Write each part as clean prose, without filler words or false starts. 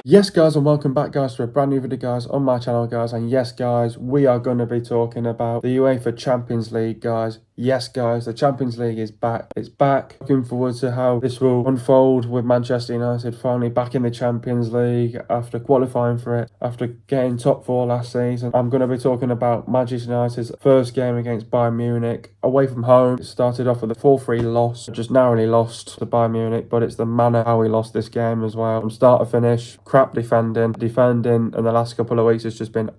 Yes guys, and welcome back guys to a brand new video guys on my channel guys. And yes guys, we are going to be talking about the UEFA Champions League guys. Yes guys, the Champions League is back. It's back. Looking forward to how this will unfold with Manchester United finally back in the Champions League after qualifying for it, after getting top four last season. I'm going to be talking about Manchester United's first game against Bayern Munich away from home. It started off with a 4-3 loss, just narrowly lost to Bayern Munich, but it's the manner how we lost this game as well. From start to finish, crap defending, and the last couple of weeks has just been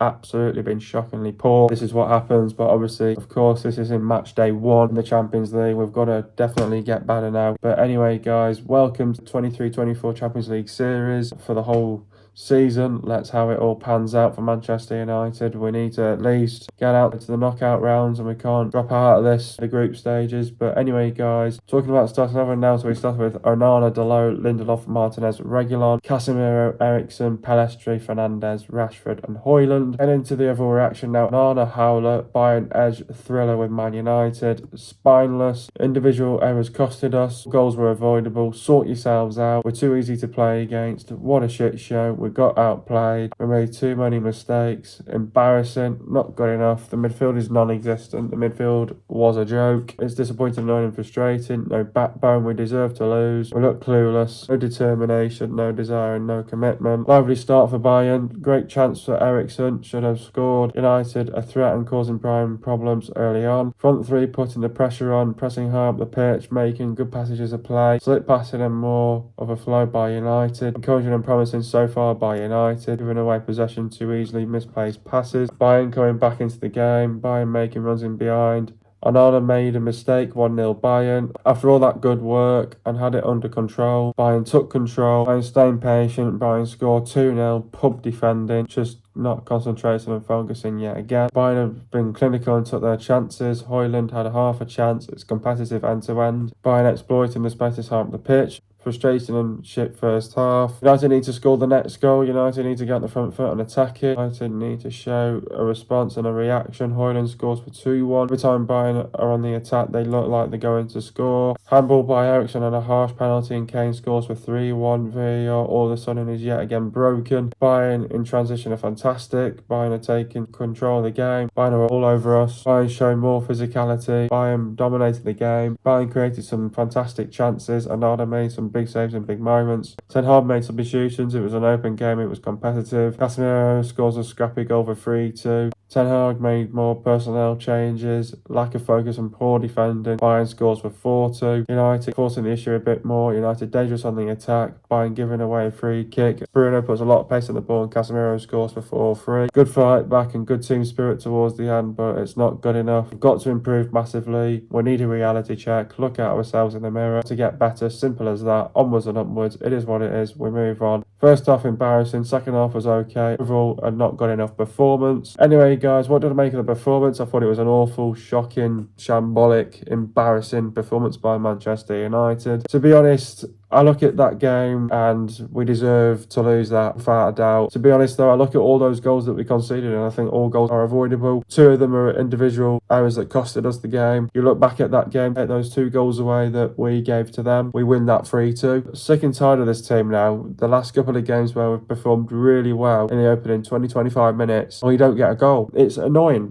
shockingly poor. This is what happens, but obviously, of course, this is in match day one in the Champions League. We've got to definitely get better now. But anyway, guys, welcome to 23-24 Champions League series for the whole season. Let's how it all pans out for Manchester United. We need to at least get out into the knockout rounds, and we can't drop out of the group stages. But anyway, guys, talking about starting over now, so we start with Onana, Dalot, Lindelof, Martinez, Reguilon, Casemiro, Ericsson, Pellistri, Fernandes, Rashford and Højlund. And into the overall reaction now. Onana, Howler, Bayern edge thriller with Man United. Spineless. Individual errors costed us. Goals were avoidable. Sort yourselves out. We're too easy to play against. What a shit show. We got outplayed. We made too many mistakes. Embarrassing. Not good enough. The midfield is non-existent. The midfield was a joke. It's disappointing, annoying and frustrating. No backbone. We deserve to lose. We look clueless. No determination. No desire and no commitment. Lively start for Bayern. Great chance for Ericsson. Should have scored. United a threat and causing prime problems early on. Front three putting the pressure on. Pressing high up the pitch. Making good passages of play. Slip passing and more of a flow by United. Encouraging and promising so far by United, giving away possession to easily misplaced passes. Bayern coming back into the game. Bayern making runs in behind. Onana made a mistake, 1-0 Bayern. After all that good work and had it under control, Bayern took control. Bayern staying patient. Bayern scored 2-0. Pub defending, just not concentrating and focusing yet again. Bayern have been clinical and took their chances. Højlund had half a chance. It's competitive end to end. Bayern exploiting the spaces high up the pitch. Frustrating and shit first half. United need to score the next goal. United need to get on the front foot and attack it. United need to show a response and a reaction. Højlund scores for 2-1. Every time Bayern are on the attack, they look like they're going to score. Handball by Ericsson and a harsh penalty, and Kane scores for 3-1. VAR all of a sudden is yet again broken. Bayern in transition are fantastic. Bayern are taking control of the game. Bayern are all over us. Bayern showing more physicality. Bayern dominated the game. Bayern created some fantastic chances. Onana made some big saves and big moments. Ten Hag made some big shootings. It was an open game. It was competitive. Casemiro scores a scrappy goal for 3-2. Ten Hag made more personnel changes, lack of focus and poor defending. Bayern scores for 4-2. United forcing the issue a bit more. United dangerous on the attack. Bayern giving away a free kick. Bruno puts a lot of pace on the ball and Casemiro scores for 4-3. Good fight back and good team spirit towards the end, but it's not good enough. We've got to improve massively. We need a reality check. Look at ourselves in the mirror to get better. Simple as that. Onwards and upwards. It is what it is. We move on. First half embarrassing. Second half was okay. Overall, a not good enough performance. Anyway, guys, what did I make of the performance? I thought it was an awful, shocking, shambolic, embarrassing performance by Manchester United. To be honest, I look at that game and we deserve to lose that without a doubt. To be honest though, I look at all those goals that we conceded and I think all goals are avoidable. Two of them are individual errors that costed us the game. You look back at that game, take those 2 goals away that we gave to them, we win that 3-2. Sick and tired of this team now. The last couple of games where we've performed really well in the opening 20-25 minutes, and we don't get a goal. It's annoying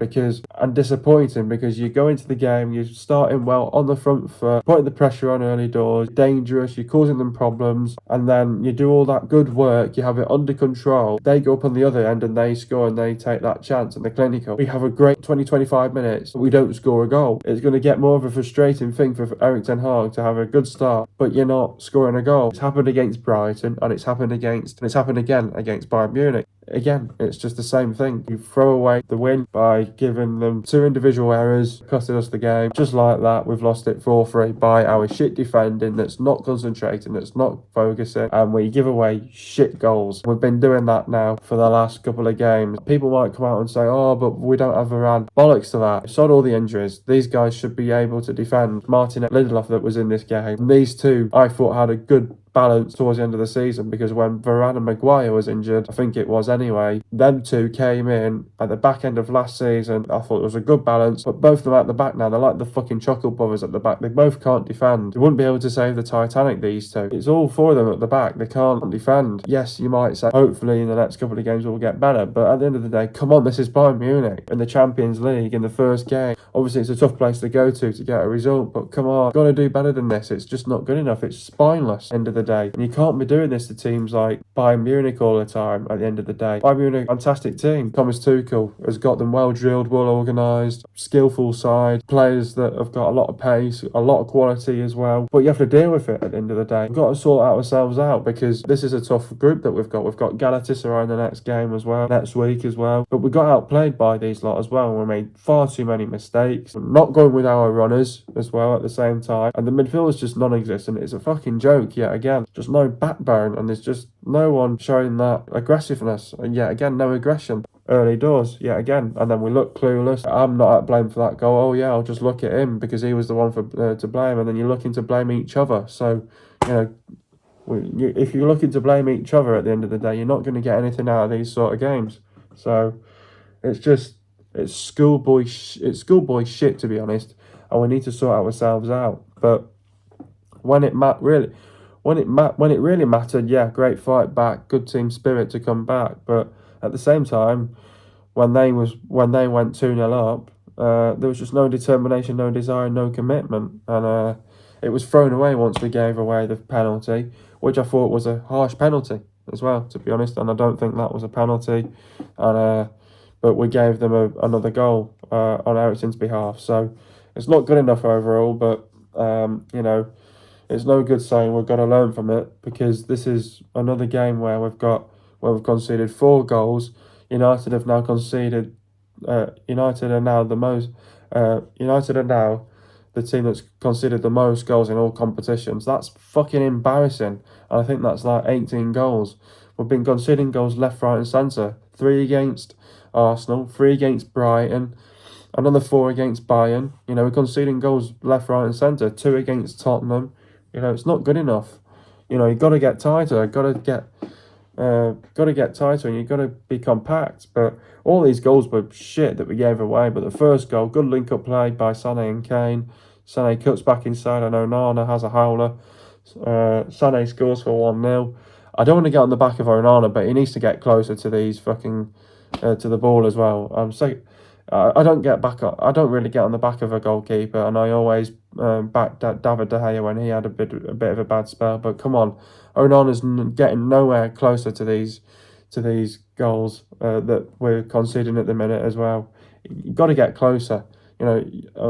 and disappointing because you go into the game, you're starting well on the front foot, putting the pressure on early doors, dangerous, you're causing them problems, and then you do all that good work, you have it under control, they go up on the other end and they score and they take that chance and the clinical. We have a great 20-25 minutes, but we don't score a goal. It's going to get more of a frustrating thing for Erik ten Hag to have a good start, but you're not scoring a goal. It's happened against Brighton and it's happened again against Bayern Munich. Again, it's just the same thing. You throw away the win by giving them 2 individual errors, costing us the game. Just like that, we've lost it 4-3 by our shit defending that's not concentrating, that's not focusing, and we give away shit goals. We've been doing that now for the last couple of games. People might come out and say, oh, but we don't have Varane. Bollocks to that. Sod all the injuries. These guys should be able to defend. Martin Lindelof that was in this game. And these two, I thought, had a good balanced towards the end of the season, because when Varane and Maguire was injured, I think it was anyway, them two came in at the back end of last season. I thought it was a good balance, but both of them at the back now, they're like the fucking Chuckle Brothers at the back. They both can't defend. They wouldn't be able to save the Titanic, these two. It's all four of them at the back. They can't defend. Yes, you might say, hopefully in the next couple of games we'll get better, but at the end of the day, come on, this is Bayern Munich in the Champions League in the first game. Obviously, it's a tough place to go to get a result, but come on, got to do better than this. It's just not good enough. It's spineless, end of the day. And you can't be doing this to teams like Bayern Munich all the time at the end of the day. Bayern Munich, fantastic team. Thomas Tuchel has got them well drilled, well organised, skillful side, players that have got a lot of pace, a lot of quality as well. But you have to deal with it at the end of the day. We've got to sort ourselves out, because this is a tough group that we've got. We've got Galatasaray in the next game as well, next week as well. But we got outplayed by these lot as well, and we made far too many mistakes. Not going with our runners as well at the same time. And the midfield is just non-existent. It's a fucking joke yet again. Just no backbone, and there's just no one showing that aggressiveness. And yet again, no aggression early doors yet again, and then we look clueless. I'm not at blame for that goal. Oh yeah, I'll just look at him because he was the one for to blame, and then you're looking to blame each other. So, you know, if you're looking to blame each other at the end of the day, you're not going to get anything out of these sort of games. So it's schoolboy shit, to be honest, and we need to sort ourselves out. But when it really mattered, yeah, great fight back, good team spirit to come back. But at the same time, when they went 2-0 up, there was just no determination, no desire, no commitment, and it was thrown away once we gave away the penalty, which I thought was a harsh penalty as well, to be honest. And I don't think that was a penalty, and but we gave them another goal on Eriksen's behalf. So it's not good enough overall, but you know, it's no good saying we've got to learn from it, because this is another game where we've conceded 4 goals. United have now conceded. United are now the team that's conceded the most goals in all competitions. That's fucking embarrassing. And I think that's like 18 goals. We've been conceding goals left, right, and centre. 3 against Arsenal, 3 against Brighton, another 4 against Bayern. You know, we're conceding goals left, right, and centre. 2 against Tottenham. You know, it's not good enough. You know, you've got to get tighter. Got to get tighter, and you've got to be compact. But all these goals were shit that we gave away. But the first goal, good link-up play by Sané and Kane. Sané cuts back inside, and Onana has a howler. Sané scores for 1-0. I don't want to get on the back of Onana, but he needs to get closer to these fucking to the ball as well. I don't really get on the back of a goalkeeper, and I always backed David De Gea when he had a bit of a bad spell. But come on, Onana's getting nowhere closer to these goals that we're conceding at the minute as well. You've got to get closer. You know,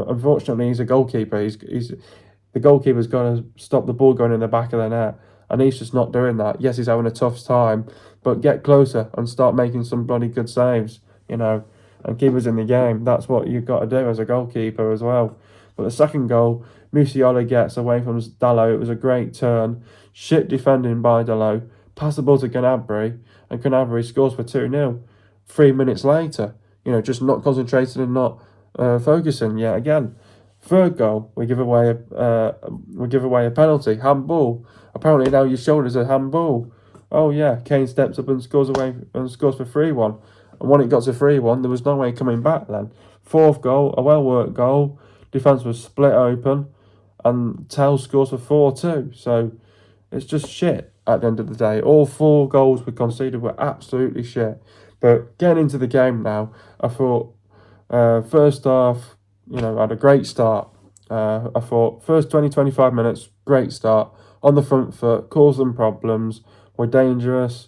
unfortunately, he's a goalkeeper. He's the goalkeeper's got to stop the ball going in the back of the net, and he's just not doing that. Yes, he's having a tough time, but get closer and start making some bloody good saves. You know, and keep us in the game. That's what you've got to do as a goalkeeper as well. But the second goal, Musiala gets away from Dalot. It was a great turn. Shit defending by Dalot. Pass the ball to Gnabry, and Gnabry scores for 2-0. 3 minutes later, you know, just not concentrating and not focusing yet again. Third goal, we give away a penalty, handball. Apparently now your shoulders are handball. Oh yeah, Kane steps up and scores for 3-1. And when it got to 3-1, there was no way coming back then. Fourth goal, a well-worked goal. Defence was split open. And Tell scores for 4-2. So it's just shit at the end of the day. All 4 goals we conceded were absolutely shit. But getting into the game now, I thought first half, you know, had a great start. I thought first 20-25 minutes, great start. On the front foot, caused them problems. We're dangerous.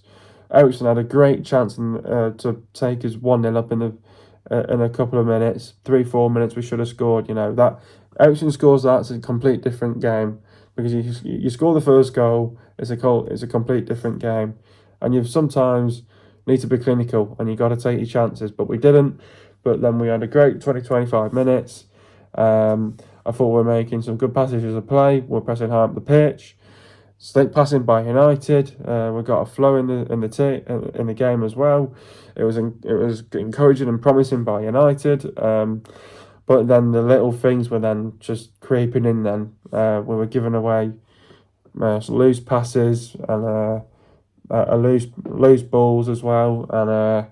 Eriksen had a great chance to take us 1-0 up in a couple of minutes. 3-4 minutes we should have scored. You know, that Eriksen scores that, it's a complete different game, because you score the first goal, it's a complete different game, and you sometimes need to be clinical and you got to take your chances. But we didn't. But then we had a great 20-25 minutes. I thought we were making some good passages of play. We're pressing high up the pitch. Slick passing by United. We got a flow in the game as well. It was encouraging and promising by United. But then the little things were then just creeping in. Then we were giving away loose passes and loose balls as well, and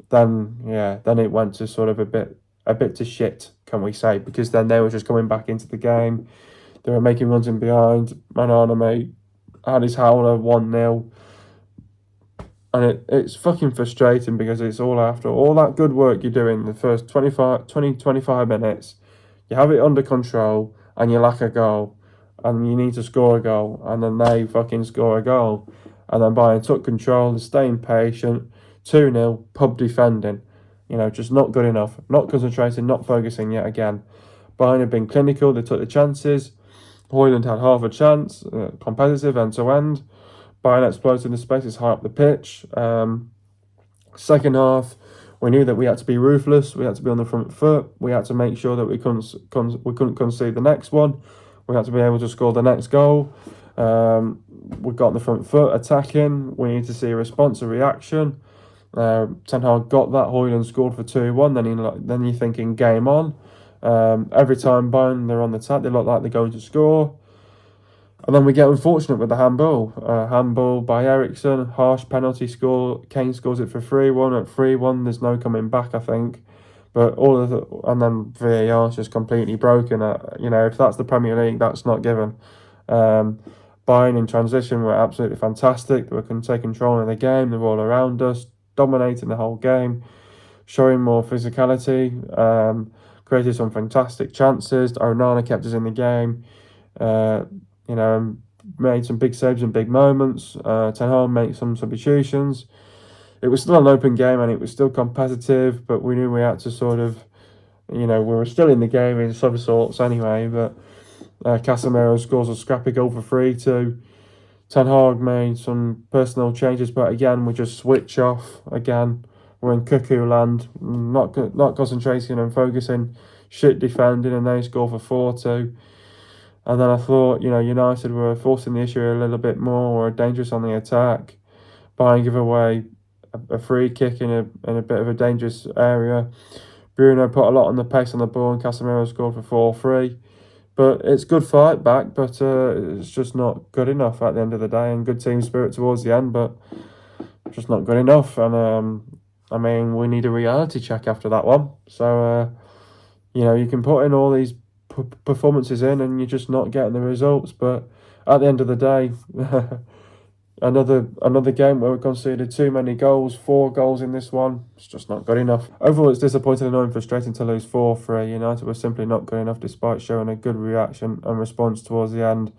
then it went to sort of a bit to shit, can we say? Because then they were just coming back into the game. They were making runs in behind. Onana had his Howler 1-0. And it's fucking frustrating because it's all after all that good work you're doing the first 25 minutes. You have it under control and you lack a goal. And you need to score a goal. And then they fucking score a goal. And then Bayern took control, they're staying patient. 2-0, pub defending. Just not good enough. Not concentrating, not focusing yet again. Bayern have been clinical, they took the chances. Højlund had half a chance, competitive end to end. Bayern exploiting the spaces high up the pitch. Second half, we knew that we had to be ruthless. We had to be on the front foot. We had to make sure that we couldn't concede the next one. We had to be able to score the next goal. We got on the front foot, attacking. We need to see a response, a reaction. Ten Hag got that. Højlund scored for 2-1. Then you're thinking game on. Every time Bayern they're on the attack, they look like they're going to score. And then we get unfortunate with the handball. Handball by Eriksson, harsh penalty score. Kane scores it for 3-1. At 3-1, there's no coming back, I think. But and then VAR is just completely broken. If that's the Premier League, that's not given. Bayern in transition were absolutely fantastic. They were take control of the game. They were all around us, dominating the whole game, showing more physicality. Created some fantastic chances. Onana kept us in the game. Made some big saves and big moments. Ten Hag made some substitutions. It was still an open game and it was still competitive, but we knew we had to sort of, we were still in the game in some sorts anyway, but Casemiro scores a scrappy goal for 3-2. Ten Hag made some personnel changes, but again, we just switch off again. We're in cuckoo land, not concentrating and focusing, shit defending, and they score for 4-2. And then I thought, United were forcing the issue a little bit more, were dangerous on the attack. Bayern give away a free kick in a bit of a dangerous area. Bruno put a lot on the pace on the ball, and Casemiro scored for 4-3. But it's good fight back, but it's just not good enough at the end of the day. And good team spirit towards the end, but just not good enough. And we need a reality check after that one. So, you can put in all these performances in and you're just not getting the results. But at the end of the day, another game where we conceded too many goals, 4 goals in this one. It's just not good enough. Overall, it's disappointing, annoying, frustrating to lose 4-3. United were simply not good enough despite showing a good reaction and response towards the end.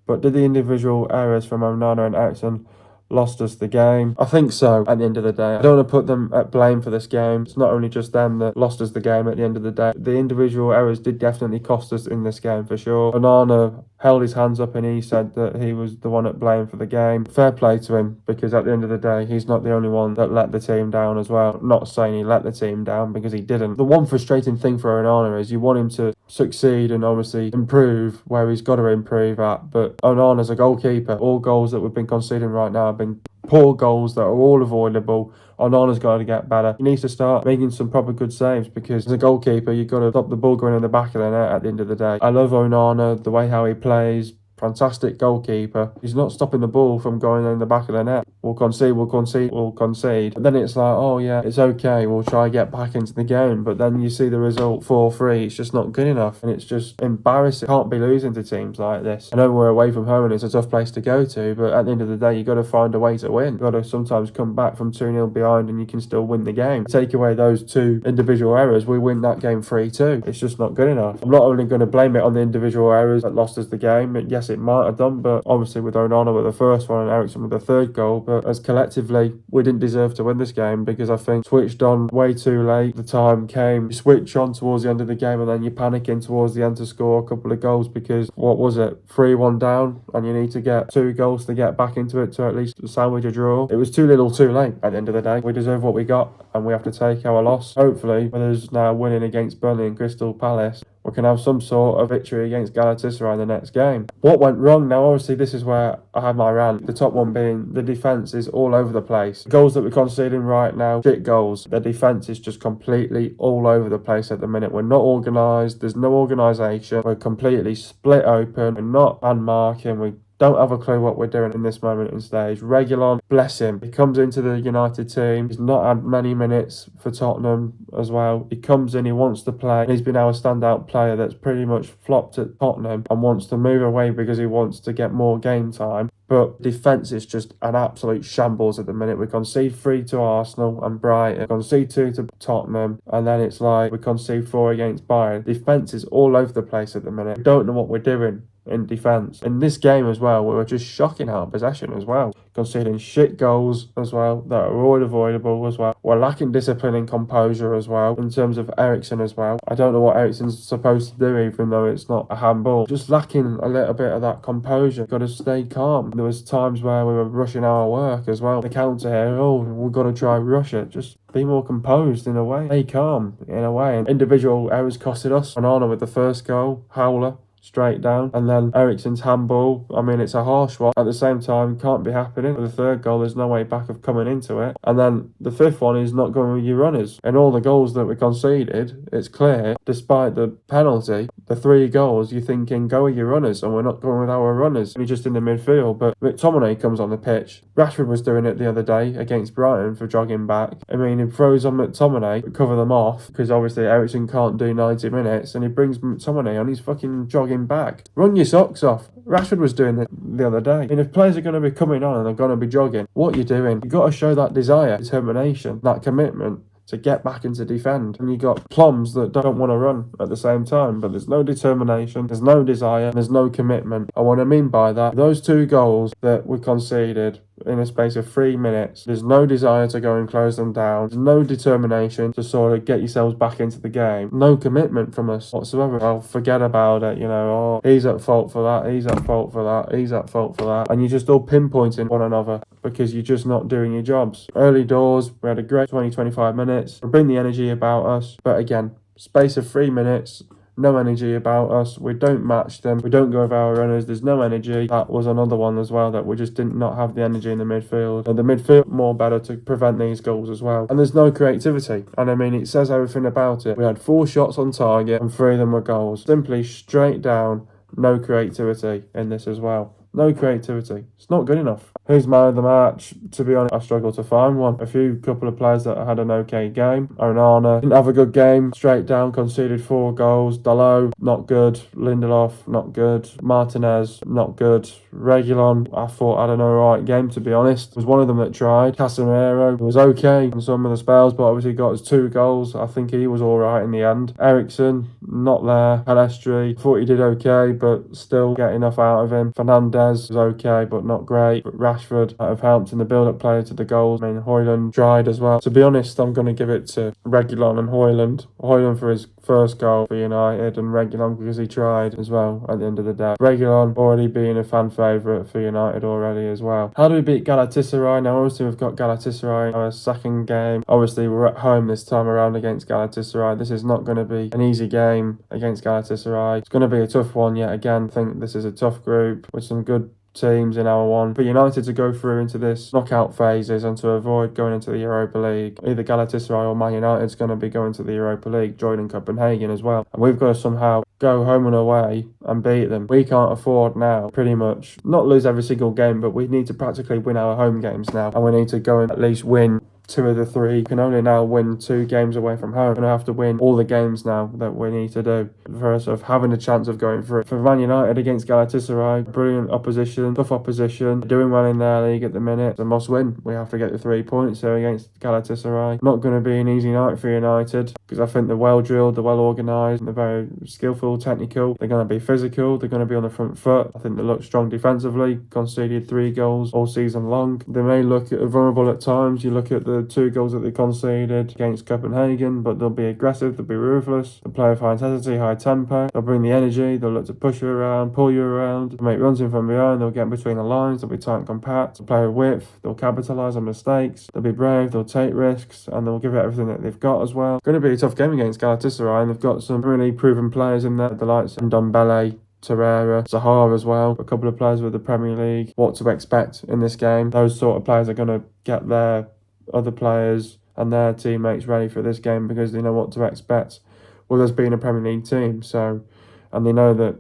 But did the individual errors from Onana and Eriksson lost us the game? I think so, at the end of the day. I don't want to put them at blame for this game. It's not only just them that lost us the game at the end of the day. The individual errors did definitely cost us in this game for sure. Onana held his hands up and he said that he was the one at blame for the game. Fair play to him, because at the end of the day, he's not the only one that let the team down as well. Not saying he let the team down, because he didn't. The one frustrating thing for Onana is you want him to succeed and obviously improve where he's got to improve at. But Onana's a goalkeeper. All goals that we've been conceding right now have been poor goals that are all avoidable. Onana's got to get better. He needs to start making some proper good saves, because as a goalkeeper, you've got to stop the ball going in the back of the net at the end of the day. I love Onana, the way how he plays. Fantastic goalkeeper. He's not stopping the ball from going in the back of the net. We'll concede. But then it's like, oh yeah, it's okay. We'll try and get back into the game. But then you see the result, 4-3. It's just not good enough. And it's just embarrassing. Can't be losing to teams like this. I know we're away from home and it's a tough place to go to. But at the end of the day, you've got to find a way to win. You've got to sometimes come back from 2-0 behind and you can still win the game. Take away those 2 individual errors, we win that game 3-2. It's just not good enough. I'm not only going to blame it on the individual errors that lost us the game. Yes, it might have done, but obviously with Onana with the first one and Eriksson with the third goal. But as collectively, we didn't deserve to win this game, because I think switched on way too late. The time came, you switch on towards the end of the game and then you're panicking towards the end to score a couple of goals, because what was it, 3-1 down, and you need to get 2 goals to get back into it to at least sandwich a draw. It was too little too late at the end of the day. We deserve what we got and we have to take our loss. Hopefully, with us now winning against Burnley and Crystal Palace, we can have some sort of victory against Galatasaray in the next game. What went wrong? Now, obviously, this is where I had my rant. The top one being the defence is all over the place. Goals that we're conceding right now, shit goals. The defence is just completely all over the place at the minute. We're not organised. There's no organisation. We're completely split open. We're not man marking. We're don't have a clue what we're doing in this moment in stage. Reguilon, bless him. He comes into the United team. He's not had many minutes for Tottenham as well. He comes in, he wants to play. He's been our standout player that's pretty much flopped at Tottenham and wants to move away because he wants to get more game time. But defence is just an absolute shambles at the minute. We concede 3 to Arsenal and Brighton, concede 2 to Tottenham, and then it's like we concede 4 against Bayern. Defence is all over the place at the minute. We don't know what we're doing in defence. In this game as well, we were just shocking our possession as well, conceding shit goals as well that are all avoidable as well. We're lacking discipline and composure as well in terms of Eriksen as well. I don't know what Eriksen's supposed to do, even though it's not a handball. Just lacking a little bit of that composure. Got to stay calm. There was times where we were rushing our work as well. The counter here, oh, we've got to try rush it. Just be more composed in a way. Stay calm in a way. And individual errors costed us. Onana with the first goal. Howler straight down, and then Eriksen's handball. I mean, it's a harsh one. At the same time, can't be happening. For the third goal, there's no way back of coming into it. And then the fifth one is not going with your runners. And all the goals that we conceded, it's clear, despite the penalty, the 3 goals, you're thinking, go with your runners, and we're not going with our runners. We're just in the midfield. But McTominay comes on the pitch. Rashford was doing it the other day against Brighton for jogging back. I mean, he throws on McTominay to cover them off, because obviously Eriksen can't do 90 minutes, and he brings McTominay on, he's fucking jogging back. Run your socks off. Rashford was doing it the other day. And if players are going to be coming on and they're going to be jogging, what you're doing, you've got to show that desire, determination, that commitment to get back and to defend. And you got plums that don't want to run at the same time, but there's no determination, there's no desire, there's no commitment. And what I mean by that, those 2 goals that we conceded in a space of 3 minutes, there's no desire to go and close them down, there's no determination to sort of get yourselves back into the game, no commitment from us whatsoever. I'll forget about it, you know, oh, he's at fault for that, he's at fault for that, he's at fault for that, and you're just all pinpointing one another because you're just not doing your jobs. Early doors, we had a great 20-25 minutes, we bring the energy about us, but again, space of 3 minutes, no energy about us. We don't match them. We don't go with our runners. There's no energy. That was another one as well, that we just did not have the energy in the midfield. And the midfield more better to prevent these goals as well. And there's no creativity. And I mean, it says everything about it. We had 4 shots on target and 3 of them were goals. Simply straight down, no creativity in this as well. No creativity. It's not good enough. Who's man of the match? To be honest, I struggle to find one. Couple of players that had an okay game. Onana didn't have a good game. Straight down, conceded 4 goals. Dalot, not good. Lindelof, not good. Martinez, not good. Reguilon, I thought had an alright game, to be honest. Was one of them that tried. Casemiro was okay in some of the spells, but obviously got his 2 goals. I think he was alright in the end. Eriksen, not there. Palestri, thought he did okay, but still get enough out of him. Fernandez was okay, but not great. But Rashford might have helped in the build-up play to the goals. I mean, Højlund tried as well. To be honest, I'm going to give it to Reguilon and Højlund. Højlund for his first goal for United, and Reguilon because he tried as well at the end of the day. Reguilon already being a fan favourite for United already as well. How do we beat Galatasaray? Now, obviously, we've got Galatasaray in our second game. Obviously, we're at home this time around against Galatasaray. This is not going to be an easy game against Galatasaray. It's going to be a tough one yet again. I think this is a tough group with some good teams in our one. For United to go through into this knockout phases and to avoid going into the Europa League, either Galatasaray or Man United's going to be going to the Europa League, joining Copenhagen as well. And we've got to somehow go home and away and beat them. We can't afford now, pretty much, not lose every single game, but we need to practically win our home games now. And we need to go and at least win 2 of the 3. You can only now win 2 games away from home. We're going to have to win all the games now that we need to do for us of having a chance of going through. For Man United against Galatasaray, brilliant opposition, tough opposition, doing well in their league at the minute. It's a must win. We have to get the 3 points here against Galatasaray. Not going to be an easy night for United, because I think they're well drilled, they're well organised, they're very skillful, technical. They're going to be physical, they're going to be on the front foot. I think they look strong defensively, conceded 3 goals all season long. They may look vulnerable at times. You look at the 2 goals that they conceded against Copenhagen, but they'll be aggressive, they'll be ruthless, they'll play with high intensity, high tempo, they'll bring the energy, they'll look to push you around, pull you around, they'll make runs in from behind, they'll get between the lines, they'll be tight and compact, they'll play with width, they'll capitalise on mistakes, they'll be brave, they'll take risks, and they'll give it everything that they've got as well. Going to be a tough game against Galatasaray, and they've got some really proven players in there, the likes of Ndombele, Torreira, Zaha as well, a couple of players with the Premier League. What to expect in this game? Those sort of players are going to get their other players and their teammates ready for this game, because they know what to expect with us being a Premier League team. So, and they know that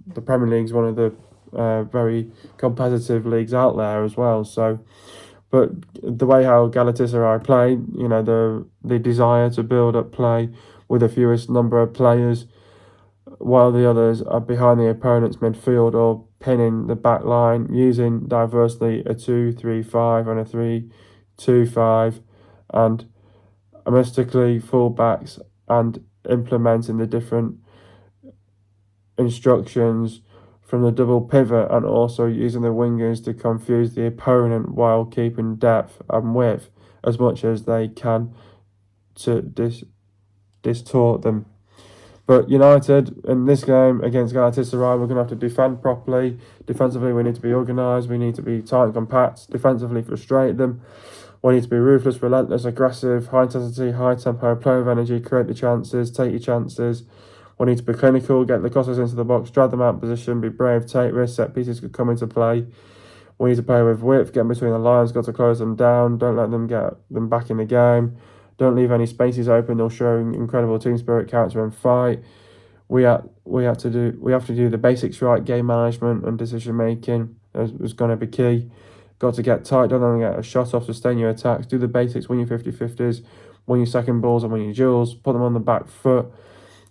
the Premier League is one of the very competitive leagues out there as well. So, but the way how Galatasaray play, you know, the desire to build up play with the fewest number of players, while the others are behind the opponent's midfield or pinning the back line, using diversely a 2-3-5 and a 3-2-5, and mystically fullbacks, and implementing the different instructions from the double pivot, and also using the wingers to confuse the opponent while keeping depth and width as much as they can to distort them. But United, in this game against Galatasaray, we're going to have to defend properly. Defensively, we need to be organised. We need to be tight and compact. Defensively, frustrate them. We need to be ruthless, relentless, aggressive, high intensity, high tempo, play with energy, create the chances, take your chances. We need to be clinical, get the crosses into the box, drag them out of position, be brave, take risks, set pieces could come into play. We need to play with width, get in between the lines, got to close them down, don't let them get them back in the game. Don't leave any spaces open. They'll show incredible team spirit, character, and fight. We have to do the basics right. Game management and decision making is going to be key. Got to get tight. Don't let them get a shot off. Sustain your attacks. Do the basics. Win your 50-50s. Win your second balls and win your duels. Put them on the back foot.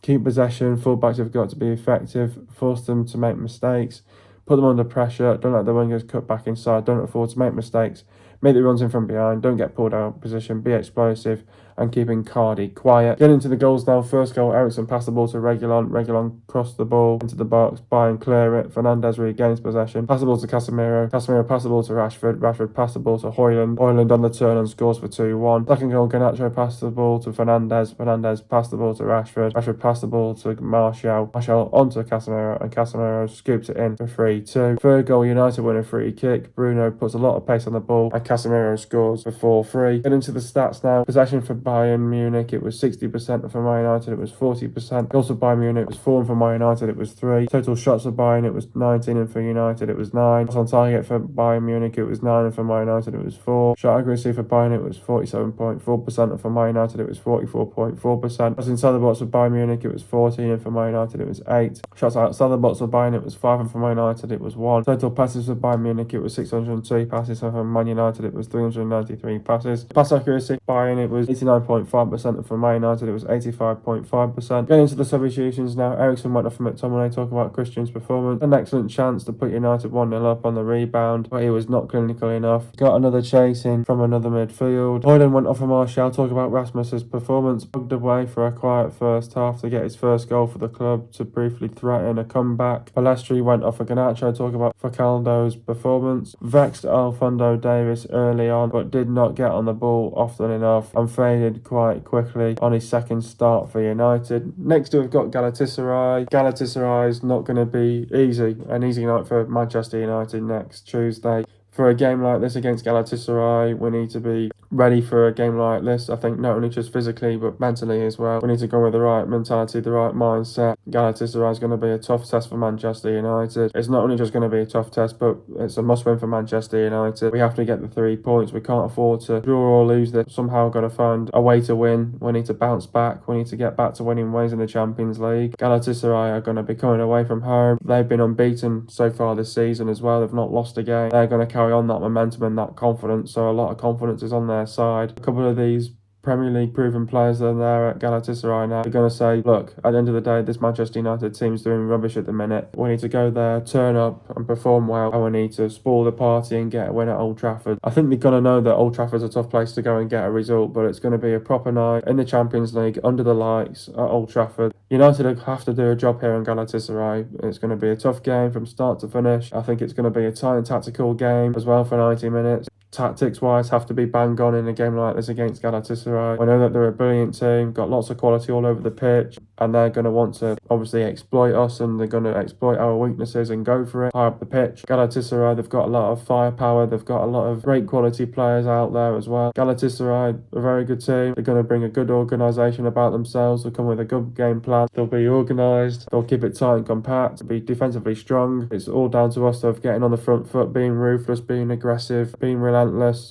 Keep possession. Fullbacks have got to be effective. Force them to make mistakes. Put them under pressure. Don't let the wingers cut back inside. Don't afford to make mistakes. Make the runs in from behind. Don't get pulled out of position. Be explosive and keeping Cardi quiet. Getting into the goals now. First goal, Ericsson passed the ball to Reguilon. Reguilon crossed the ball into the box. Bayern clear it. Fernandes regains possession. Pass the ball to Casemiro. Casemiro passed the ball to Rashford. Rashford passed the ball to Højlund. Højlund on the turn and scores for 2-1. Second goal, Garnacho passed the ball to Fernandes. Fernandes passed the ball to Rashford. Rashford passed the ball to Martial. Martial onto Casemiro, and Casemiro scoops it in for 3-2. Third goal, United win a free kick. Bruno puts a lot of pace on the ball, and Casemiro scores for 4-3. Get into the stats now. Possession for Bayern Munich, it was 60%. For Man United, it was 40%. Goals for Bayern Munich, it was 4, and for Man United, it was 3. Total shots for Bayern, it was 19, and for United, it was 9. Shots on target for Bayern Munich, it was 9, and for Man United, it was 4. Shot accuracy for Bayern, it was 47.4%, and for Man United, it was 44.4%. Shots inside the box for Bayern Munich, it was 14, and for Man United, it was 8. Shots outside the box for Bayern, it was 5, and for Man United, it was 1. Total passes for Bayern Munich, it was 602 passes, and for Man United, it was 393 passes. Pass accuracy for Bayern, it was 89.5%, and for Man United, it was 85.5%. Getting into the substitutions now. Ericsson went off from McTominay. Talk about Christian's performance. An excellent chance to put United 1-0 up on the rebound, but he was not clinical enough. Got another chasing from another midfield. Højlund went off for Martial. Talk about Rasmus's performance. Bugged away for a quiet first half to get his first goal for the club to briefly threaten a comeback. Palestri went off for Garnacho. Talk about Facaldo's performance. Vexed Alphonso Davies early on, but did not get on the ball often enough and faded quite quickly on his second start for United. Next we've got Galatasaray. Galatasaray is not going to be an easy night for Manchester United next Tuesday. For a game like this against Galatasaray, we need to be ready for a game like this. I think not only just physically, but mentally as well. We need to go with the right mentality, the right mindset. Galatasaray is going to be a tough test for Manchester United. It's not only just going to be a tough test, but it's a must-win for Manchester United. We have to get the 3 points. We can't afford to draw or lose this. Somehow got to find a way to win. We need to bounce back. We need to get back to winning ways in the Champions League. Galatasaray are going to be coming away from home. They've been unbeaten so far this season as well. They've not lost a game. They're going to carry on that momentum and that confidence, so a lot of confidence is on their side. A couple of these Premier League proven players that are there at Galatasaray now are going to say, look, at the end of the day, this Manchester United team's doing rubbish at the minute. We need to go there, turn up and perform well, and we need to spoil the party and get a win at Old Trafford. I think they're going to know that Old Trafford's a tough place to go and get a result, but it's going to be a proper night in the Champions League under the lights at Old Trafford. United have to do a job here in Galatasaray. It's going to be a tough game from start to finish. I think it's going to be a tight and tactical game as well for 90 minutes. Tactics-wise, have to be bang on in a game like this against Galatasaray. I know that they're a brilliant team, got lots of quality all over the pitch, and they're going to want to obviously exploit us, and they're going to exploit our weaknesses and go for it high up the pitch. Galatasaray, they've got a lot of firepower. They've got a lot of great quality players out there as well. Galatasaray, a very good team. They're going to bring a good organisation about themselves. They'll come with a good game plan. They'll be organised. They'll keep it tight and compact. Be defensively strong. It's all down to us of getting on the front foot, being ruthless, being aggressive, being relentless.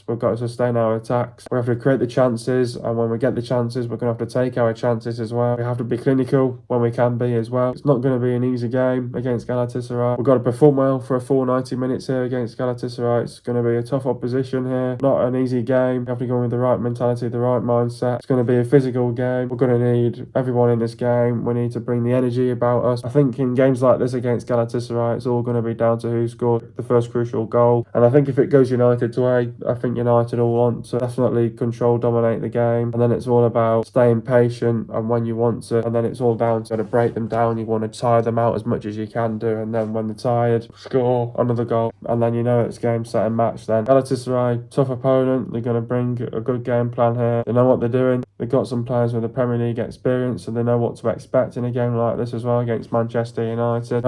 We've got to sustain our attacks. We have to create the chances. chances, and when we get the chances, we're going to have to take our chances as well. We have to be clinical when we can be as well. It's not going to be an easy game against Galatasaray. We've got to perform well for a full 90 minutes here against Galatasaray. It's going to be a tough opposition here. Not an easy game. You have to go with the right mentality, the right mindset. It's going to be a physical game. We're going to need everyone in this game. We need to bring the energy about us. I think in games like this against Galatasaray, it's all going to be down to who scored the first crucial goal. And I think if it goes United's way, I think United will want to definitely control, dominate the game. And then it's all about staying patient and when you want to. And then it's all down to break them down. You want to tire them out as much as you can do. And then when they're tired, score another goal. And then you know it's game, set and match then. Galatasaray, tough opponent. They're going to bring a good game plan here. They know what they're doing. They've got some players with the Premier League experience, so they know what to expect in a game like this as well against Manchester United.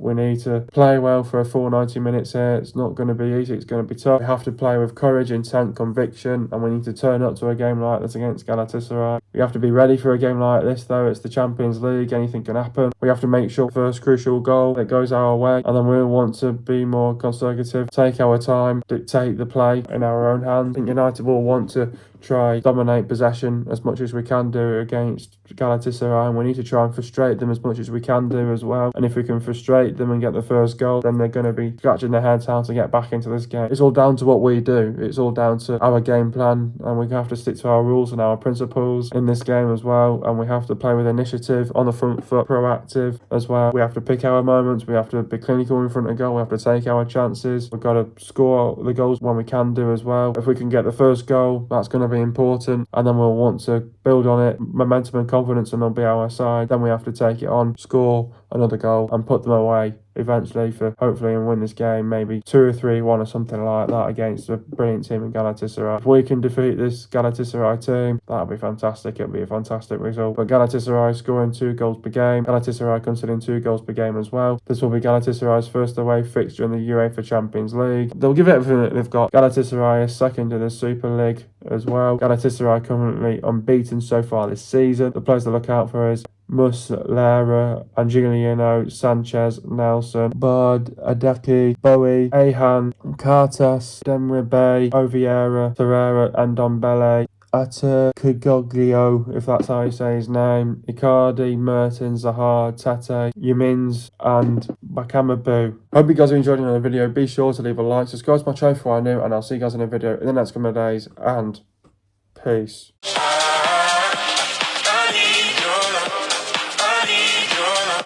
We need to play well for a full 90 minutes here. It's not going to be easy. It's going to be tough. We have to play with courage, intent, conviction, and we need to turn up to a game like this against Galatasaray. We have to be ready for a game like this, though. It's the Champions League. Anything can happen. We have to make sure first crucial goal that goes our way, and then we'll want to be more conservative, take our time, dictate the play in our own hands. I think United will want to try dominate possession as much as we can do against Galatasaray, and we need to try and frustrate them as much as we can do as well. And if we can frustrate them and get the first goal, then they're going to be scratching their heads how to get back into this game. It's all down to what we do. It's all down to our game plan, and we have to stick to our rules and our principles in this game as well. And we have to play with initiative, on the front foot, proactive as well. We have to pick our moments. We have to be clinical in front of goal. We have to take our chances. We've got to score the goals when we can do as well. If we can get the first goal, that's going to be important, and then we'll want to build on it, momentum and confidence, and they'll be our side. Then we have to take it on, score another goal, and put them away eventually for hopefully and win this game, maybe 2 or 3-1 or something like that against a brilliant team in Galatasaray. If we can defeat this Galatasaray team, that'll be fantastic. It'll be a fantastic result. But Galatasaray scoring 2 goals per game, Galatasaray considering 2 goals per game as well. This will be Galatasaray's first away fixture in the UEFA Champions League. They'll give it everything that they've got. Galatasaray is second in the Super League as well. Galatasaray currently unbeaten so far this season. The players to look out for is Muslera, Angelino, Sanchez, Nelson, Bard, Adeki, Bowie, Ahan, Cartas, Demribe, Oviera, Ferreira, and Dombele. Kugoglio, if that's how you say his name, Icardi, Mertens, Zaha, Tete, Yamins, and Bakamabu. Hope you guys are enjoying the video. Be sure to leave a like, subscribe to my channel if you are new, and I'll see you guys in a video in the next couple of days, and peace.